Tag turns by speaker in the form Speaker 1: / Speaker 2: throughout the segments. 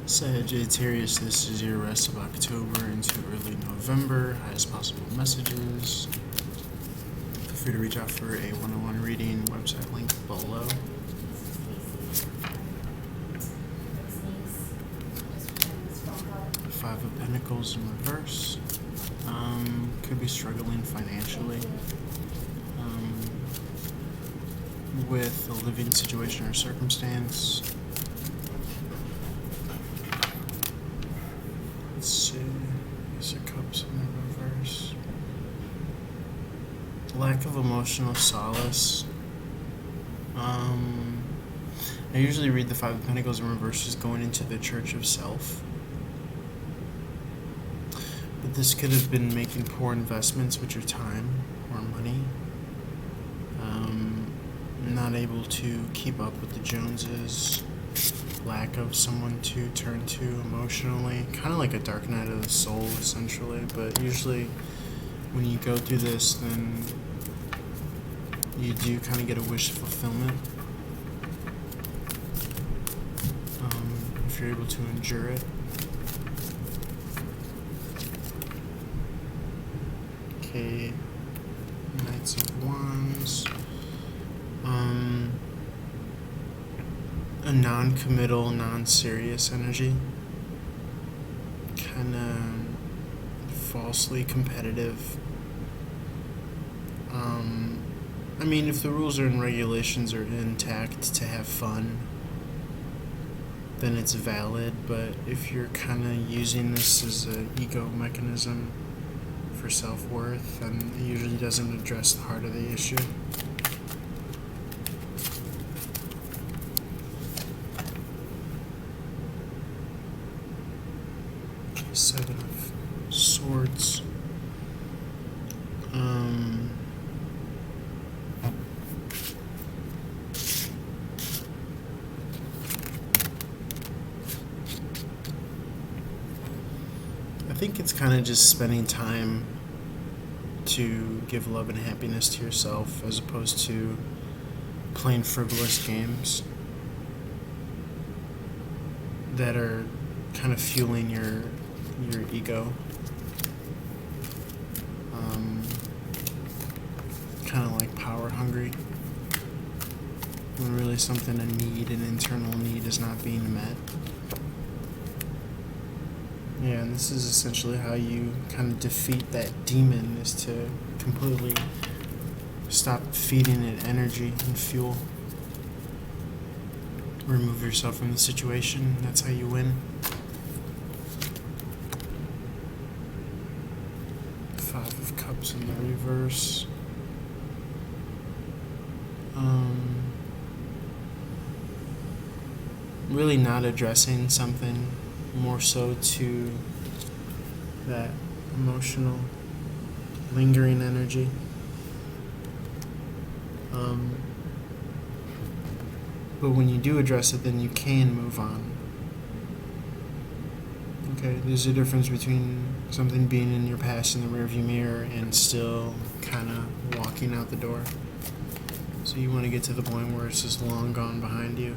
Speaker 1: Sagittarius, this is your rest of October into early November. Highest possible messages. Feel free to reach out for a one-on-one reading. Website link below. Five of Pentacles in reverse. Could be struggling financially with a living situation or circumstance. Let's see. Ace of Cups in the reverse. Lack of emotional solace. I usually read the Five of Pentacles in reverse as going into the Church of Self. But this could have been making poor investments with your time or money. Not able to keep up with the Joneses. Lack of someone to turn to emotionally. Kind of like a dark night of the soul, essentially. But usually when you go through this, then you do kind of get a wish fulfillment. If you're able to endure it. Okay, Knights of Wands. A non-committal, non-serious energy. Kind of falsely competitive. I mean, if the rules and regulations are intact to have fun, then it's valid, but if you're kind of using this as an ego mechanism for self-worth, then it usually doesn't address the heart of the issue. Okay, Seven of Swords. I think it's kind of just spending time to give love and happiness to yourself as opposed to playing frivolous games that are kind of fueling your ego. Kind of like power hungry, when really something, a need, an internal need, is not being met. Yeah, and this is essentially how you kind of defeat that demon, is to completely stop feeding it energy and fuel. Remove yourself from the situation. That's how you win. Five of Cups in the reverse. Really not addressing something, more so to that emotional, lingering energy. But when you do address it, then you can move on. Okay, there's a difference between something being in your past in the rearview mirror and still kind of walking out the door. So you want to get to the point where it's just long gone behind you.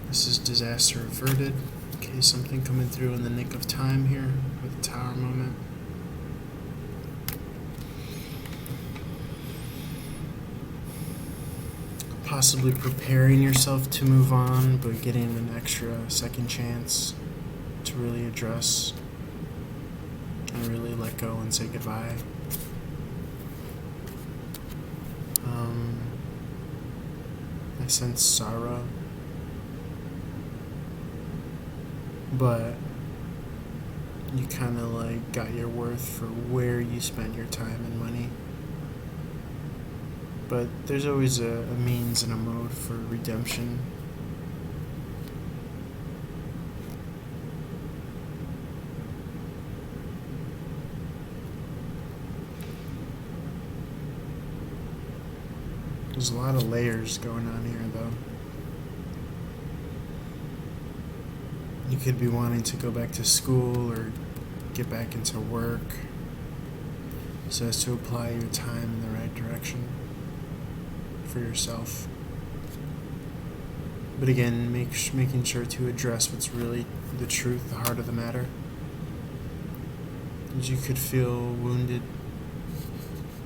Speaker 1: This is disaster averted. Okay, something coming through in the nick of time here with the Tower moment. Possibly preparing yourself to move on, but getting an extra second chance to really address and really let go and say goodbye. I sense sorrow, but you kind of like got your worth for where you spent your time and money. But there's always a means and a mode for redemption. There's a lot of layers going on here, though. You could be wanting to go back to school or get back into work so as to apply your time in the right direction for yourself. But again, making sure to address what's really the truth, the heart of the matter. Because you could feel wounded.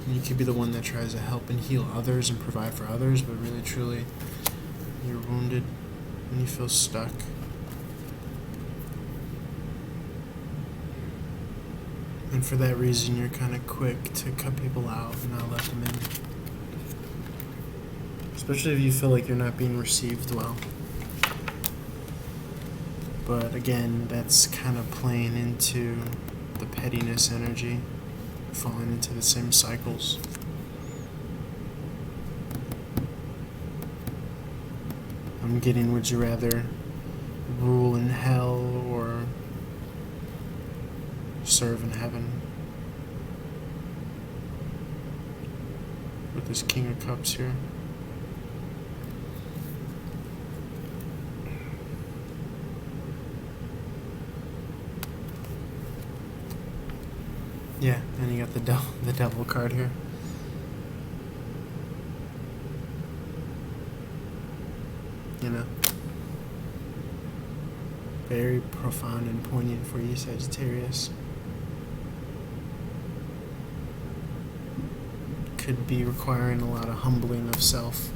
Speaker 1: And you could be the one that tries to help and heal others and provide for others, but really, truly, you're wounded and you feel stuck. And for that reason, you're kind of quick to cut people out and not let them in. Especially if you feel like you're not being received well. But again, that's kind of playing into the pettiness energy, falling into the same cycles. I'm getting, would you rather rule in hell or serve in heaven? With this King of Cups here. Yeah, and you got the devil card here. You know, very profound and poignant for you, Sagittarius. Could be requiring a lot of humbling of self.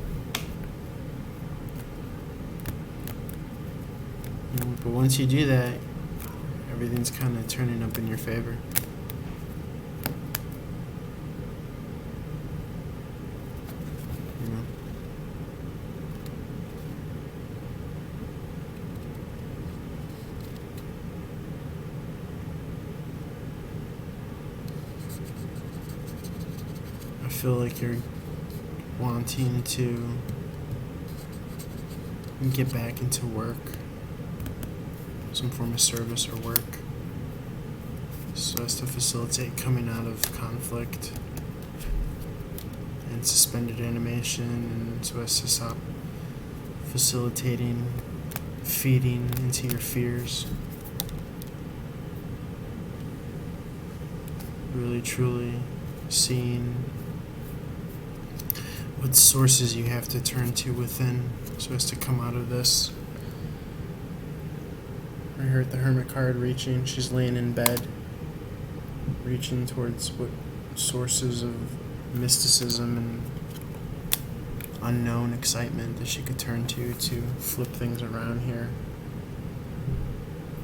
Speaker 1: But once you do that, everything's kind of turning up in your favor. I feel like you're wanting to get back into work, some form of service or work, so as to facilitate coming out of conflict and suspended animation, and so as to stop facilitating feeding into your fears. Really, truly seeing what sources you have to turn to within so as to come out of this. I heard the Hermit card reaching. She's laying in bed, reaching towards what sources of mysticism and unknown excitement that she could turn to flip things around here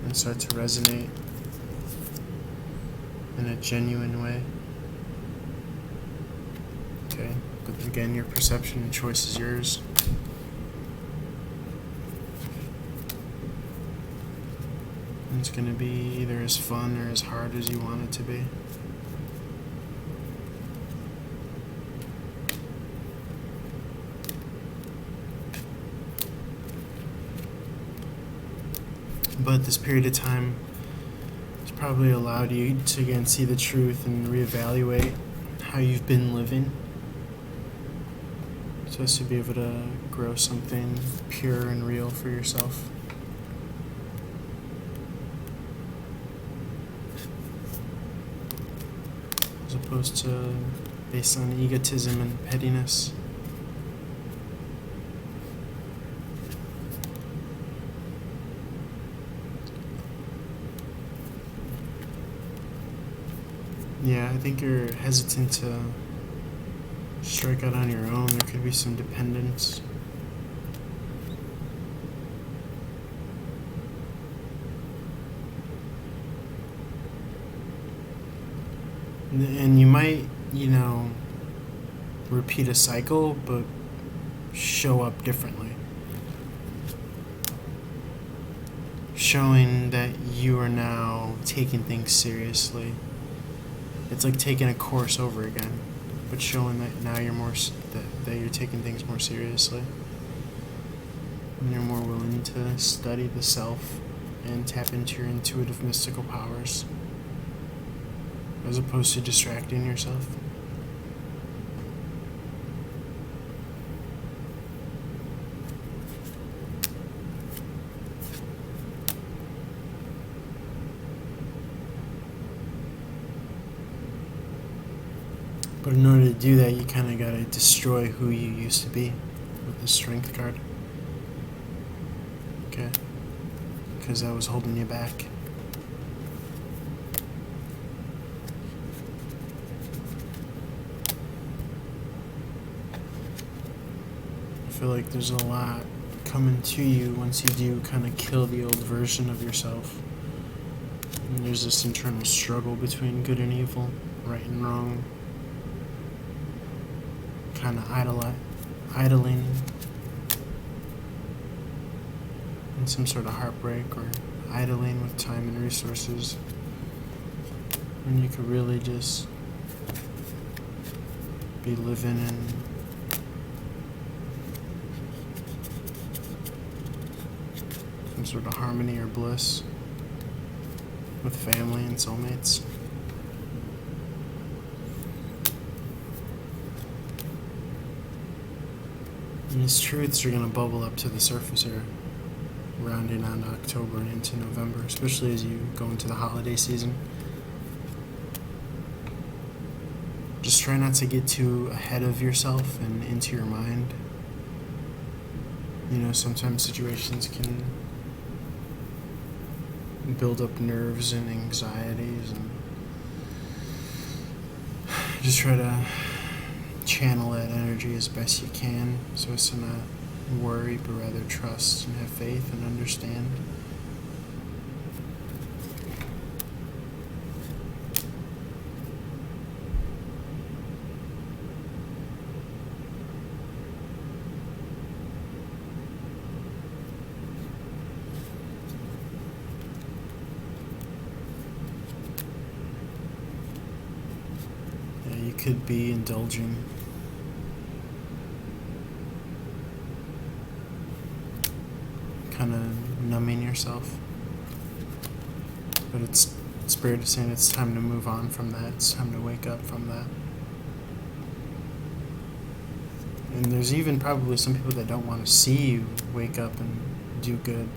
Speaker 1: and start to resonate in a genuine way. Okay, but again, your perception and choice is yours. And it's going to be either as fun or as hard as you want it to be. But this period of time has probably allowed you to again see the truth and reevaluate how you've been living, so as to be able to grow something pure and real for yourself. As opposed to based on egotism and pettiness. Yeah, I think you're hesitant to strike out on your own. There could be some dependence. And you might, repeat a cycle, but show up differently. Showing that you are now taking things seriously. It's like taking a course over again, but showing that now you're that you're taking things more seriously. And you're more willing to study the self and tap into your intuitive mystical powers, as opposed to distracting yourself. But in order to do that, you kind of got to destroy who you used to be with the Strength card. Okay. Because I was holding you back. I feel like there's a lot coming to you once you do kind of kill the old version of yourself. And there's this internal struggle between good and evil, right and wrong, kind of idling, and some sort of heartbreak, or idling with time and resources. And you could really just be living in some sort of harmony or bliss with family and soulmates. And these truths are going to bubble up to the surface here, rounding on October and into November, especially as you go into the holiday season. Just try not to get too ahead of yourself and into your mind. You know, sometimes situations can build up nerves and anxieties, and just try to channel that energy as best you can so as to not worry, but rather trust and have faith and understand. You could be indulging kind of numbing yourself, but it's Spirit is saying it's time to move on from that. It's time to wake up from that. And there's even probably some people that don't want to see you wake up and do good,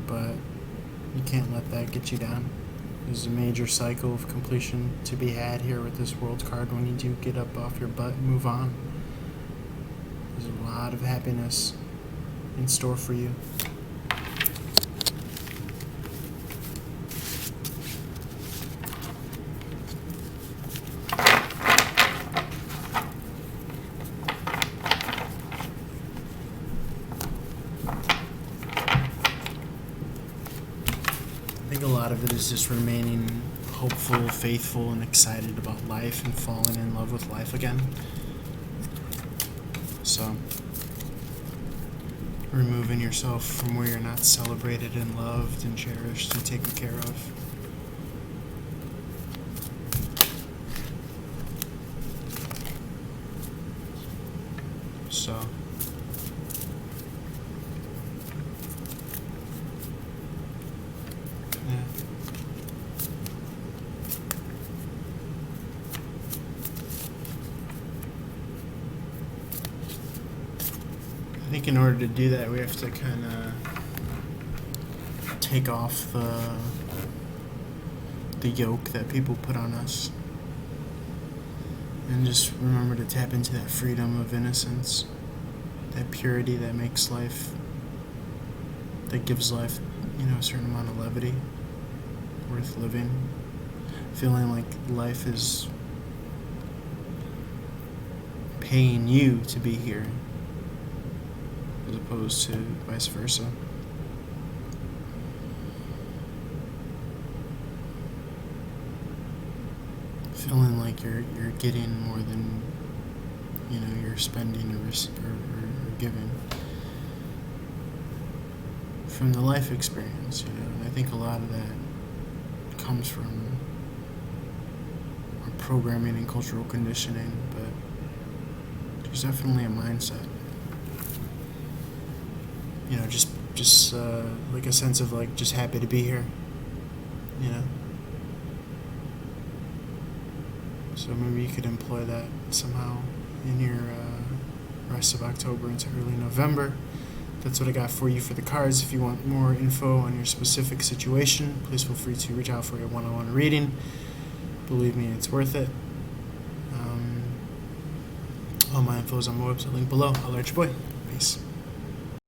Speaker 1: but you can't let that get you down. There's a major cycle of completion to be had here with this World card. When you do get up off your butt and move on, there's a lot of happiness in store for you. I think a lot of it is just remaining hopeful, faithful, and excited about life and falling in love with life again. So, removing yourself from where you're not celebrated and loved and cherished and taken care of. So, yeah. I think in order to do that, we have to kind of take off the yoke that people put on us, and just remember to tap into that freedom of innocence, that purity that makes life, that gives life, a certain amount of levity, worth living, feeling like life is paying you to be here, as opposed to vice versa. Feeling like you're getting more than you're spending or giving from the life experience. And I think a lot of that comes from our programming and cultural conditioning, but there's definitely a mindset. Just like a sense of like just happy to be here, So maybe you could employ that somehow in your rest of October into early November. That's what I got for you for the cards. If you want more info on your specific situation, please feel free to reach out for a one-on-one reading. Believe me, it's worth it. All my info is on my website, link below. I'll let your boy. Peace.